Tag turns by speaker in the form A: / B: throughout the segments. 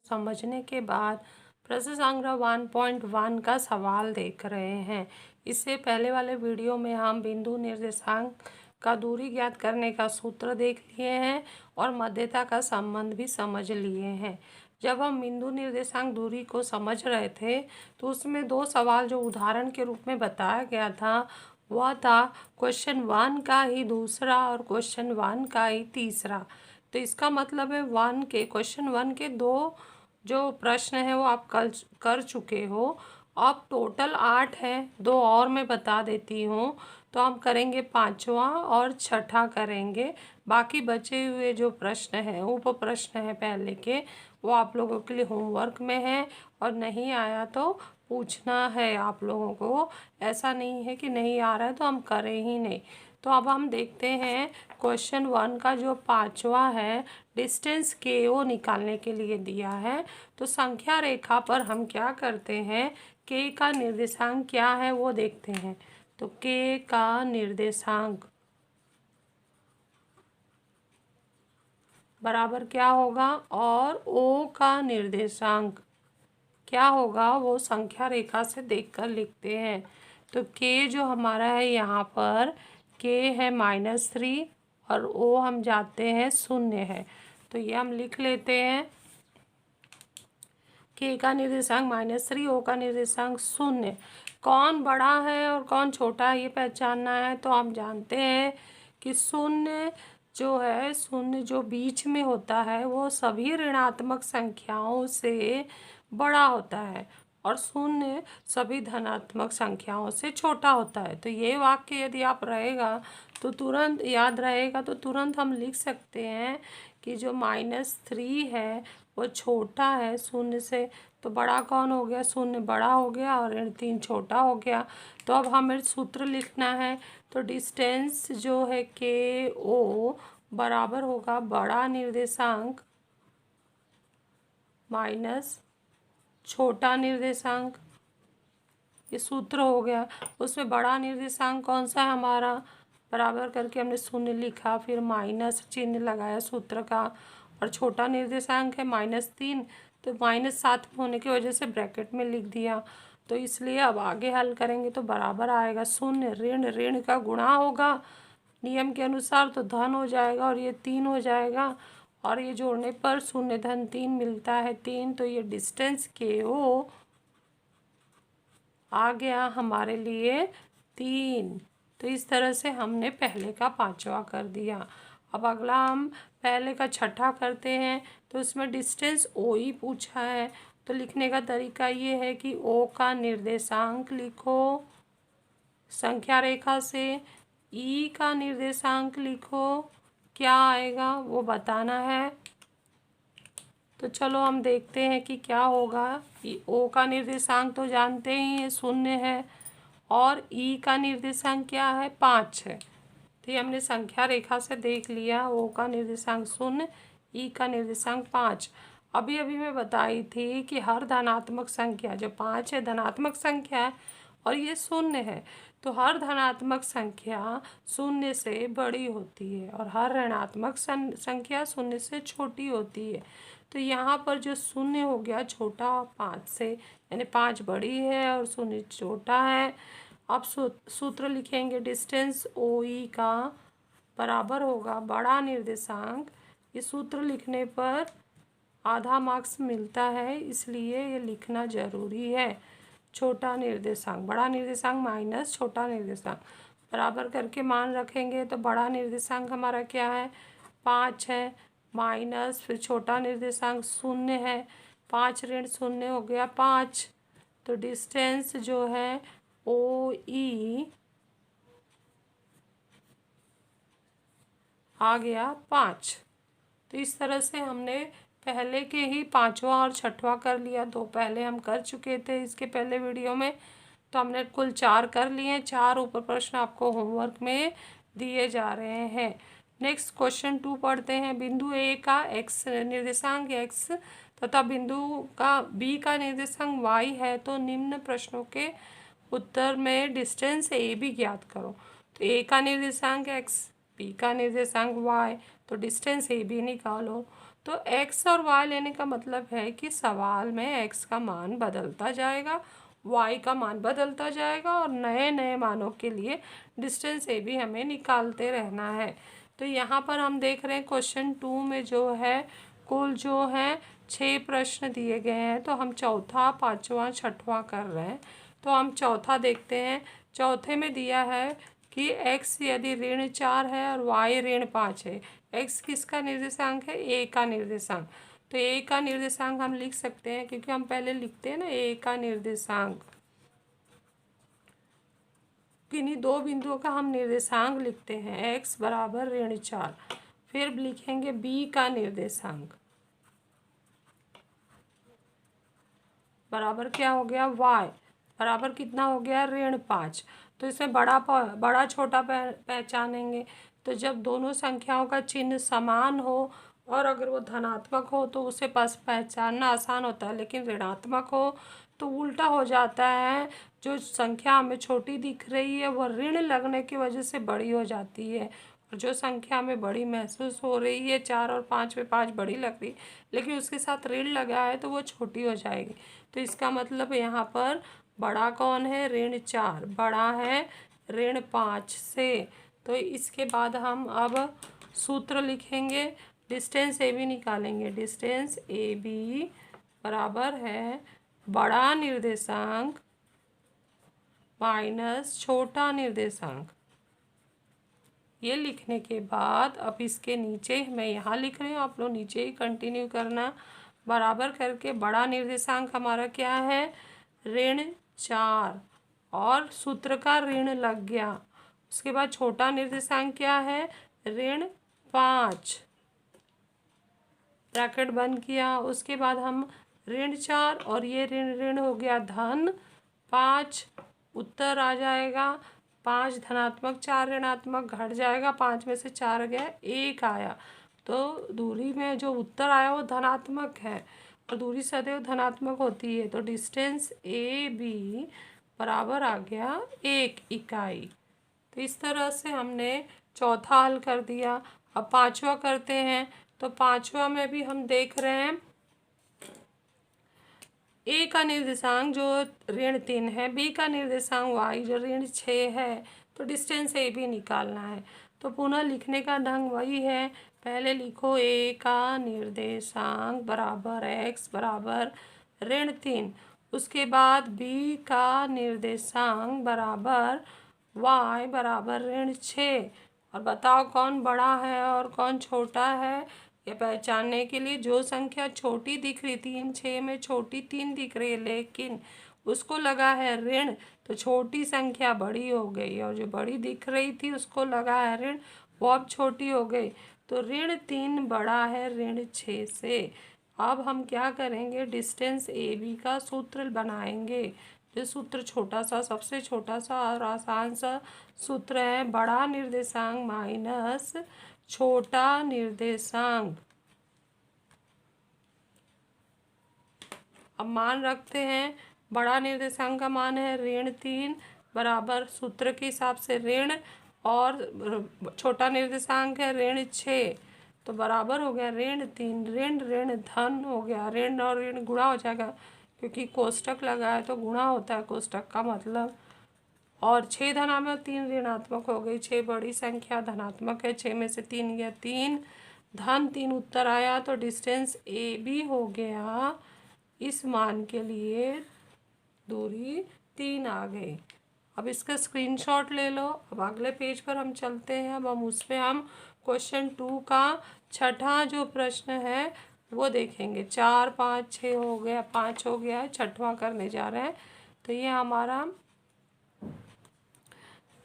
A: समझने के बाद प्रश्न संग्रह 1.1 का सवाल देख रहे हैं। इससे पहले वाले वीडियो में हम बिंदु निर्देशांक का दूरी ज्ञात करने का सूत्र देख लिए हैं और मध्यता का संबंध भी समझ लिए हैं। जब हम बिंदु निर्देशांक दूरी को समझ रहे थे तो उसमें दो सवाल जो उदाहरण के रूप में बताया गया था वह था क्वेश्चन 1 का ही दूसरा और क्वेश्चन 1 का ही तीसरा। तो इसका मतलब है क्वेश्चन 1 के दो जो प्रश्न है वो आप कल कर चुके हो। अब टोटल 8 है, दो और मैं बता देती हूँ। तो हम करेंगे पांचवा और छठा करेंगे। बाकी बचे हुए जो प्रश्न हैं उप प्रश्न है पहले के, वो आप लोगों के लिए होमवर्क में है और नहीं आया तो पूछना है आप लोगों को। ऐसा नहीं है कि नहीं आ रहा है तो हम करें ही नहीं। तो अब हम देखते हैं क्वेश्चन 1 का जो पांचवा है, डिस्टेंस के निकालने के लिए दिया है। तो संख्या रेखा पर हम क्या करते हैं, के का निर्देशांक क्या है वो देखते हैं। तो के का निर्देशांक बराबर क्या होगा और ओ का निर्देशांक क्या होगा वो संख्या रेखा से देखकर लिखते हैं। तो के जो हमारा है यहाँ पर के है -3 और ओ हम जाते हैं 0 है। तो ये हम लिख लेते हैं, के का निर्देशांक -3, ओ का निर्देशांक 0। कौन बड़ा है और कौन छोटा है ये पहचानना है। तो हम जानते हैं कि 0 जो है, 0 जो बीच में होता है वो सभी ऋणात्मक संख्याओं से बड़ा होता है और 0 सभी धनात्मक संख्याओं से छोटा होता है। तो ये वाक्य यदि आप रहेगा तो तुरंत याद रहेगा, तो तुरंत हम लिख सकते हैं कि जो -3 है वो छोटा है 0 से। तो बड़ा कौन हो गया, 0 बड़ा हो गया और ऋण 3 छोटा हो गया। तो अब हमें सूत्र लिखना है। तो डिस्टेंस जो है के ओ बराबर होगा बड़ा निर्देशांक माइनस छोटा निर्देशांक। ये सूत्र हो गया। उसमें बड़ा निर्देशांक कौन सा है हमारा, बराबर करके हमने 0 लिखा, फिर माइनस चिन्ह लगाया सूत्र का, और छोटा निर्देशांक है -3, तो -7 होने की वजह से ब्रैकेट में लिख दिया। तो इसलिए अब आगे हल करेंगे तो बराबर आएगा 0, ऋण ऋण का गुणा होगा नियम के अनुसार तो धन हो जाएगा और ये 3 हो जाएगा, और ये जोड़ने पर 0 धन 3 मिलता है 3। तो ये डिस्टेंस के ओ आ गया हमारे लिए 3। तो इस तरह से हमने पहले का पांचवा कर दिया। अब अगला हम पहले का छठा करते हैं। तो इसमें डिस्टेंस ओ ही पूछा है। तो लिखने का तरीका ये है कि ओ का निर्देशांक लिखो संख्या रेखा से, ई का निर्देशांक लिखो, क्या आएगा वो बताना है। तो चलो हम देखते हैं कि क्या होगा। ओ का निर्देशांक तो जानते ही हैं 0 है और ई का निर्देशांक क्या है 5 है। तो ये हमने संख्या रेखा से देख लिया, ओ का निर्देशांक 0, ई का निर्देशांक 5। अभी अभी मैं बताई थी कि हर धनात्मक संख्या जो 5 है धनात्मक संख्या है और ये 0 है, तो हर धनात्मक संख्या 0 से बड़ी होती है और हर ऋणात्मक संख्या 0 से छोटी होती है। तो यहाँ पर जो 0 हो गया छोटा 5 से, यानी 5 बड़ी है और 0 छोटा है। अब सूत्र लिखेंगे, डिस्टेंस ओ ई का बराबर होगा बड़ा निर्देशांक। इस सूत्र लिखने पर आधा मार्क्स मिलता है, इसलिए ये लिखना जरूरी है। छोटा निर्देशांक, बड़ा निर्देशांक माइनस छोटा निर्देशांक, बराबर करके मान रखेंगे। तो बड़ा निर्देशांक हमारा क्या है 5 है, माइनस फिर छोटा निर्देशांक 0 है, 5 ऋण 0 हो गया 5। तो डिस्टेंस जो है ओ ई आ गया 5। तो इस तरह से हमने पहले के ही पांचवा और छठवा कर लिया। दो पहले हम कर चुके थे इसके पहले वीडियो में, तो हमने कुल 4 कर लिए। 4 ऊपर प्रश्न आपको होमवर्क में दिए जा रहे हैं। नेक्स्ट क्वेश्चन 2 पढ़ते हैं। बिंदु ए का एक्स निर्देशांक x तथा बिंदु का बी का निर्देशांक y है, तो निम्न प्रश्नों के उत्तर में डिस्टेंस ए बी ज्ञात करो। तो ए का निर्देशांक x, बी का निर्देशांक y, तो डिस्टेंस ए बी निकालो। तो x और y लेने का मतलब है कि सवाल में x का मान बदलता जाएगा, y का मान बदलता जाएगा और नए नए मानों के लिए डिस्टेंस ए भी हमें निकालते रहना है। तो यहाँ पर हम देख रहे हैं क्वेश्चन 2 में जो है कुल जो है 6 प्रश्न दिए गए हैं। तो हम चौथा, पाँचवा, छठवां कर रहे हैं। तो हम चौथा देखते हैं। चौथे में दिया है कि x यदि ऋण 4 है और y ऋण 5 है। x किसका निर्देशांक है? a का निर्देशांक। तो a का निर्देशांक हम लिख सकते हैं, क्योंकि हम पहले लिखते हैं ना a का निर्देशांक। किन्हीं दो बिंदुओं का हम निर्देशांक लिखते हैं, x बराबर ऋण 4। फिर लिखेंगे b का निर्देशांक बराबर क्या हो गया? y बराबर कितना हो गया? ऋण 5। तो इसमें बड़ा छोटा पहचानेंगे। तो जब दोनों संख्याओं का चिन्ह समान हो और अगर वो धनात्मक हो तो उसे पहचानना आसान होता है, लेकिन ऋणात्मक हो तो उल्टा हो जाता है। जो संख्या हमें छोटी दिख रही है वो ऋण लगने की वजह से बड़ी हो जाती है, और जो संख्या हमें बड़ी महसूस हो रही है 4 और 5 में 5 बड़ी लग रही, लेकिन उसके साथ ऋण लगा है तो वो छोटी हो जाएगी। तो इसका मतलब यहाँ पर बड़ा कौन है? ऋण 4 बड़ा है ऋण 5 से। तो इसके बाद हम अब सूत्र लिखेंगे, डिस्टेंस ए बी निकालेंगे। डिस्टेंस ए बी बराबर है बड़ा निर्देशांक माइनस छोटा निर्देशांक। ये लिखने के बाद अब इसके नीचे मैं यहाँ लिख रही हूँ, आप लोग नीचे ही कंटिन्यू करना। बराबर करके बड़ा निर्देशांक हमारा क्या है? ऋण 4, और सूत्र का ऋण लग गया। उसके बाद छोटा निर्देशांक क्या है? ऋण 5, ब्रैकेट बंद किया। उसके बाद हम ऋण 4 और ये ऋण ऋण हो गया धन 5, उत्तर आ जाएगा 5 धनात्मक 4 ऋणात्मक, घट जाएगा 5 में से 4 गया 1 आया। तो दूरी में जो उत्तर आया वो धनात्मक है, और दूरी सदैव धनात्मक होती है। तो डिस्टेंस ए बी बराबर आ गया 1 इकाई। तो इस तरह से हमने चौथा हल कर दिया। अब पांचवा करते हैं। तो पांचवा में भी हम देख रहे हैं ए का निर्देशांक जो ऋण 3 है, बी का निर्देशांक y जो ऋण 6 है। तो डिस्टेंस ए भी निकालना है। तो पुनः लिखने का ढंग वही है, पहले लिखो ए का निर्देशांक बराबर x बराबर ऋण 3। उसके बाद बी का निर्देशांक बराबर y बराबर ऋण 6। और बताओ कौन बड़ा है और कौन छोटा है? ये पहचानने के लिए जो संख्या छोटी दिख रही थी, इन 6 में छोटी 3 दिख रही है, लेकिन उसको लगा है ऋण, तो छोटी संख्या बड़ी हो गई, और जो बड़ी दिख रही थी उसको लगा है ऋण, वो अब छोटी हो गई। तो ऋण 3 बड़ा है ऋण 6 से। अब हम क्या करेंगे? डिस्टेंस ए बी का सूत्र बनाएंगे। जो सूत्र छोटा सा, सबसे छोटा सा और आसान सा सूत्र है बड़ा निर्देशांक माइनस छोटा निर्देशांक। अब मान रखते हैं, बड़ा निर्देशांक का मान है ऋण 3 बराबर सूत्र के हिसाब से ऋण, और छोटा निर्देशांक है ऋण 6। तो बराबर हो गया ऋण 3 ऋण ऋण धन हो गया, ऋण और ऋण गुणा हो जाएगा, क्योंकि कोष्टक लगा है तो गुणा होता है कोष्टक का मतलब। और 6 धनात्मक 3 ऋणात्मक हो गई। 6 बड़ी संख्या धनात्मक है, 6 में से 3 गया 3 धन 3 उत्तर आया। तो डिस्टेंस ए बी हो गया, इस मान के लिए दूरी 3 आ गई। अब इसका स्क्रीनशॉट ले लो। अब अगले पेज पर हम चलते हैं। अब हम उसमें हम क्वेश्चन 2 का छठा जो प्रश्न है वो देखेंगे। 4 5 6 हो गया, 5 हो गया है, छठवां करने जा रहे हैं। तो ये हमारा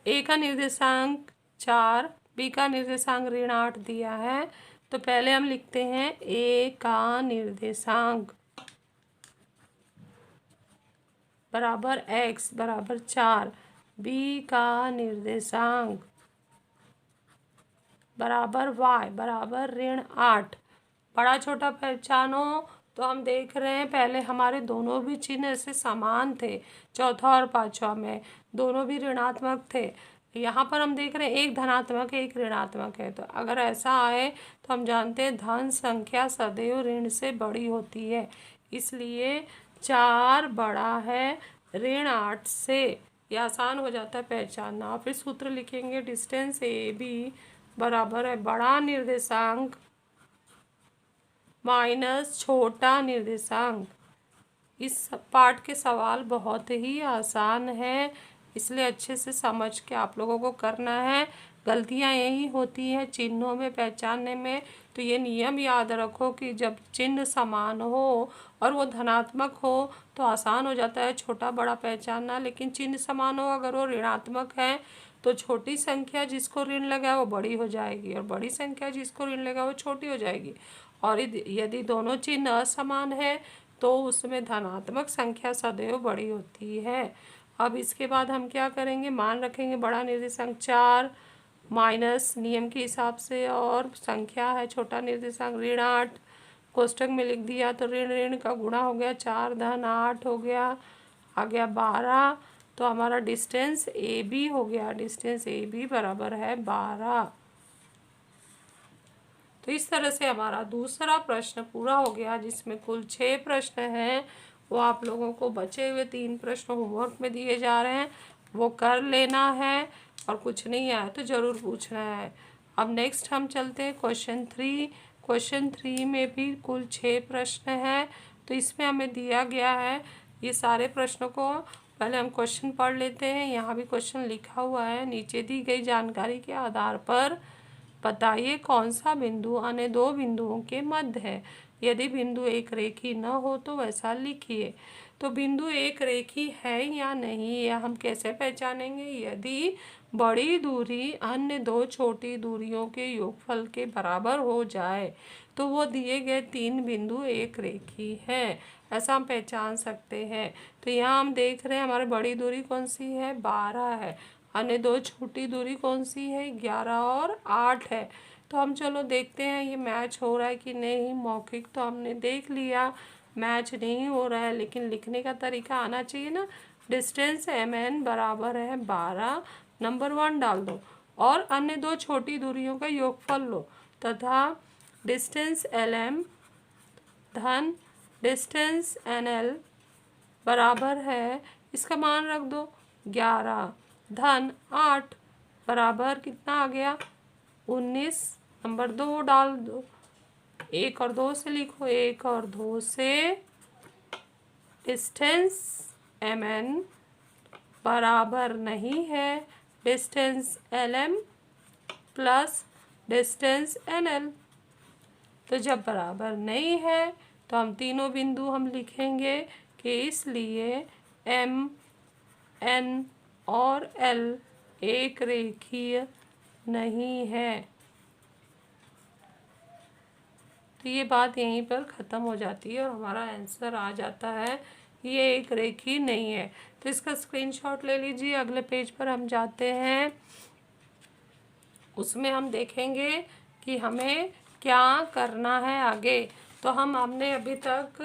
A: ए का निर्देशांक 4, बी का निर्देशांक ऋण 8 दिया है। तो पहले हम लिखते हैं ए का निर्देशांक बराबर x बराबर 4, बी का निर्देशांक बराबर y बराबर ऋण 8। बड़ा छोटा पहचानो। तो हम देख रहे हैं पहले हमारे दोनों भी चिन्ह ऐसे समान थे, चौथा और पांचवा में दोनों भी ऋणात्मक थे, यहाँ पर हम देख रहे हैं एक धनात्मक है एक ऋणात्मक है, तो अगर ऐसा आए तो हम जानते हैं धन संख्या सदैव ऋण से बड़ी होती है, इसलिए 4 बड़ा है ऋण 8 से। ये आसान हो जाता है पहचानना। फिर सूत्र लिखेंगे डिस्टेंस ए बी बराबर है बड़ा निर्देशांक माइनस छोटा निर्देशांक। इस पार्ट के सवाल बहुत ही आसान है, इसलिए अच्छे से समझ के आप लोगों को करना है। गलतियां यही होती हैं चिन्हों में पहचानने में, तो ये नियम याद रखो कि जब चिन्ह समान हो और वो धनात्मक हो तो आसान हो जाता है छोटा बड़ा पहचानना, लेकिन चिन्ह समान हो अगर वो ऋणात्मक है तो छोटी संख्या जिसको ऋण लगा है वो बड़ी हो जाएगी और बड़ी संख्या जिसको ऋण लगा वो छोटी हो जाएगी। और यदि दोनों चिन्ह असमान है तो उसमें धनात्मक संख्या सदैव बड़ी होती है। अब इसके बाद हम क्या करेंगे, मान रखेंगे बड़ा निर्देशांक 4 माइनस नियम के हिसाब से, और संख्या है छोटा निर्देशांक ऋण 8, कोष्टक में लिख दिया तो ऋण ऋण का गुणा हो गया 4 धन 8 हो गया, आ गया 12, तो हमारा डिस्टेंस ए बी हो गया, डिस्टेंस ए बी बराबर है 12। तो इस तरह से हमारा दूसरा प्रश्न पूरा हो गया, जिसमें कुल 6 प्रश्न हैं। वो आप लोगों को बचे हुए 3 प्रश्न होमवर्क में दिए जा रहे हैं, वो कर लेना है, और कुछ नहीं आया तो ज़रूर पूछना है। अब नेक्स्ट हम चलते हैं क्वेश्चन 3। क्वेश्चन 3 में भी कुल 6 प्रश्न हैं, तो इसमें हमें दिया गया है ये सारे प्रश्नों को पहले हम क्वेश्चन पढ़ लेते हैं। यहाँ भी क्वेश्चन लिखा हुआ है, नीचे दी गई जानकारी के आधार पर बताइए कौन सा बिंदु अन्य दो बिंदुओं के मध्य है। यदि बिंदु एक रेखी न हो तो वैसा लिखिए। तो बिंदु एक रेखी है या नहीं, या हम कैसे पहचानेंगे, यदि बड़ी दूरी अन्य दो छोटी दूरियों के योगफल के बराबर हो जाए तो वो दिए गए 3 बिंदु एक रेखी है, ऐसा हम पहचान सकते हैं। तो यहाँ हम देख रहे हैं हमारी बड़ी दूरी कौन सी है, 12 है, अन्य दो छोटी दूरी कौन सी है, 11 और 8 है। तो हम चलो देखते हैं ये मैच हो रहा है कि नहीं। मौखिक तो हमने देख लिया मैच नहीं हो रहा है, लेकिन लिखने का तरीका आना चाहिए ना। डिस्टेंस एम एन बराबर है 12, नंबर 1 डाल दो और अन्य दो छोटी दूरियों का योगफल लो तथा डिस्टेंस एल एम धन डिस्टेंस एन एल बराबर है, इसका मान रख दो 11 धन 8 बराबर कितना आ गया 19, नंबर 2 डाल दो। 1 और 2 से लिखो, 1 और 2 से डिस्टेंस एम एन बराबर नहीं है distance L M plus distance N L. तो जब बराबर नहीं है तो हम तीनों बिंदु हम लिखेंगे कि इसलिए एम एन और एल एक रेखीय नहीं है। तो ये बात यहीं पर ख़त्म हो जाती है और हमारा आंसर आ जाता है ये एक रेखीय नहीं है। तो इसका स्क्रीनशॉट ले लीजिए। अगले पेज पर हम जाते हैं, उसमें हम देखेंगे कि हमें क्या करना है आगे। तो हमने अभी तक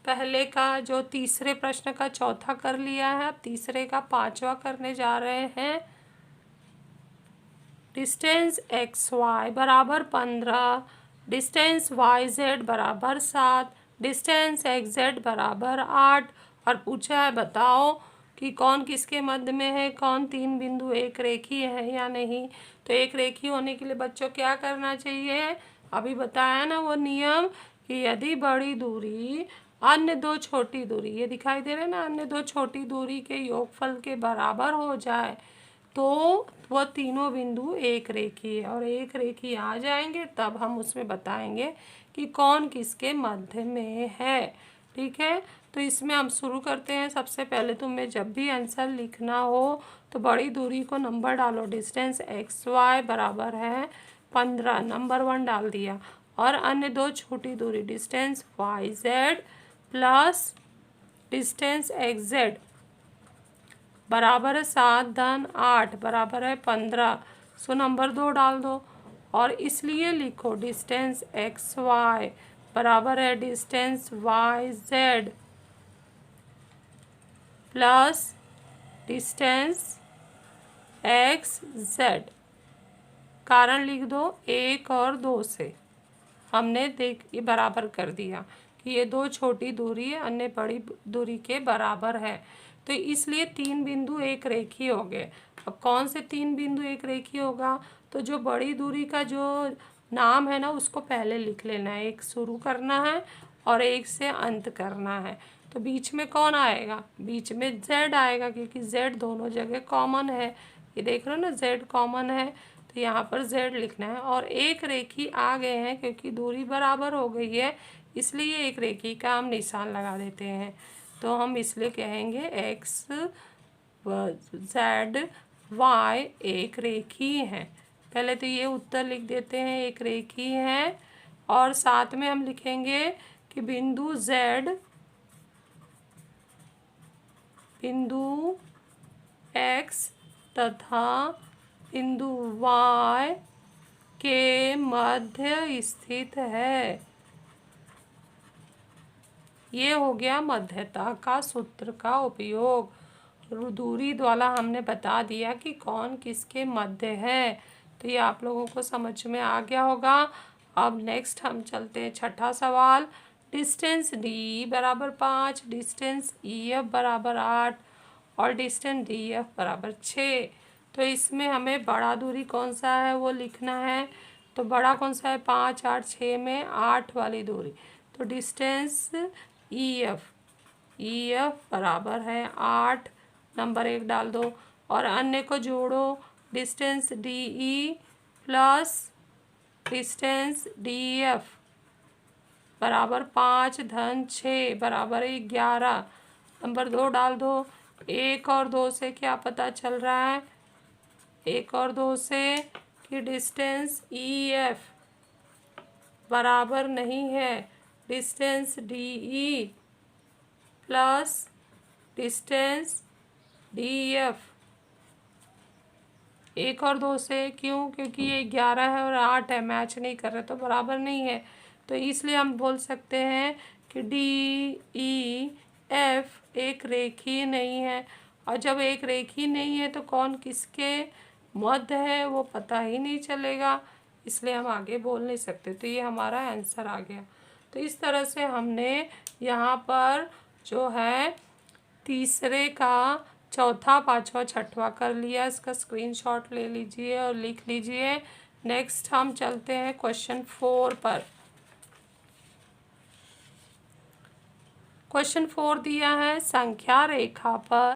A: पहले का जो तीसरे प्रश्न का चौथा कर लिया है, अब तीसरे का 5वां करने जा रहे हैं। डिस्टेंस एक्स वाई बराबर 15, डिस्टेंस वाई जेड बराबर 7, डिस्टेंस एक्स जेड बराबर 8, और पूछा है बताओ कि कौन किसके मध्य में है, कौन 3 बिंदु एक रेखीय है या नहीं। तो एक रेखीय होने के लिए बच्चों क्या करना चाहिए, अभी बताया ना वो नियम कि यदि बड़ी दूरी अन्य दो छोटी दूरी, ये दिखाई दे रहा है ना, अन्य दो छोटी दूरी के योगफल के बराबर हो जाए तो वह तीनों बिंदु एक रेखीय, और एक रेखीय आ जाएंगे तब हम उसमें बताएंगे कि कौन किसके मध्य में है। ठीक है, तो इसमें हम शुरू करते हैं। सबसे पहले तुम्हें जब भी आंसर लिखना हो तो बड़ी दूरी को नंबर डालो। डिस्टेंस एक्स वाई बराबर है 15, नंबर 1 डाल दिया, और अन्य दो छोटी दूरी distance Y Z plus distance X Z बराबर है 7 धन 8 बराबर है 15, सो नंबर 2 डाल दो। और इसलिए लिखो डिस्टेंस एक्स वाई बराबर है distance Y Z plus distance X Z. कारण लिख दो, 1 और 2 से हमने ये बराबर कर दिया कि ये दो छोटी दूरी है, अन्य बड़ी दूरी के बराबर है। तो इसलिए 3 बिंदु एक रेखीय हो गए। अब कौन से 3 बिंदु एक रेखीय होगा? तो जो बड़ी दूरी का जो नाम है ना, उसको पहले लिख लेना है। एक शुरू करना है और एक से अंत करना है। तो बीच में कौन आएगा? बीच में जेड आएगा, क्योंकि जेड दोनों जगह कॉमन है। ये देख रहे हो ना, जेड कॉमन है, तो यहाँ पर जेड लिखना है। और एक रेखी आ गए हैं, क्योंकि दूरी बराबर हो गई है, इसलिए एक रेखी का हम निशान लगा देते हैं। तो हम इसलिए कहेंगे एक्स जेड वाई एक रेखी है। पहले तो ये उत्तर लिख देते हैं, एक रेखी है। और साथ में हम लिखेंगे कि बिंदु जेड, बिंदु एक्स तथा बिंदु वाई के मध्य स्थित है। ये हो गया मध्यता का सूत्र का उपयोग। दूरी द्वारा हमने बता दिया कि कौन किसके मध्य है। तो ये आप लोगों को समझ में आ गया होगा। अब नेक्स्ट हम चलते हैं छठा सवाल। डिस्टेंस डी बराबर 5, डिस्टेंस ई एफ बराबर 8 और डिस्टेंस डी एफ बराबर 6। तो इसमें हमें बड़ा दूरी कौन सा है वो लिखना है। तो बड़ा कौन सा है? 5, 8, 6 में 8 वाली दूरी। तो डिस्टेंस ई एफ बराबर है 8, नंबर 1 डाल दो। और अन्य को जोड़ो, distance D E plus distance D F बराबर 5 धन 6 बराबर 11, नंबर 2 डाल दो। 1 और 2 से क्या पता चल रहा है? 1 और 2 से कि डिस्टेंस ई एफ बराबर नहीं है distance D E plus distance D F. 1 और 2 से क्यों? क्योंकि ये 11 है और 8 है, मैच नहीं कर रहे, तो बराबर नहीं है। तो इसलिए हम बोल सकते हैं कि डी ई एफ एक रेखीय नहीं है। और जब एक रेखीय नहीं है तो कौन किसके मध्य है वो पता ही नहीं चलेगा, इसलिए हम आगे बोल नहीं सकते। तो ये हमारा आंसर आ गया। तो इस तरह से हमने यहाँ पर जो है तीसरे का चौथा, पांचवा, छठवा कर लिया। इसका स्क्रीनशॉट ले लीजिए और लिख लीजिए। नेक्स्ट हम चलते हैं क्वेश्चन 4 पर। क्वेश्चन 4 दिया है, संख्या रेखा पर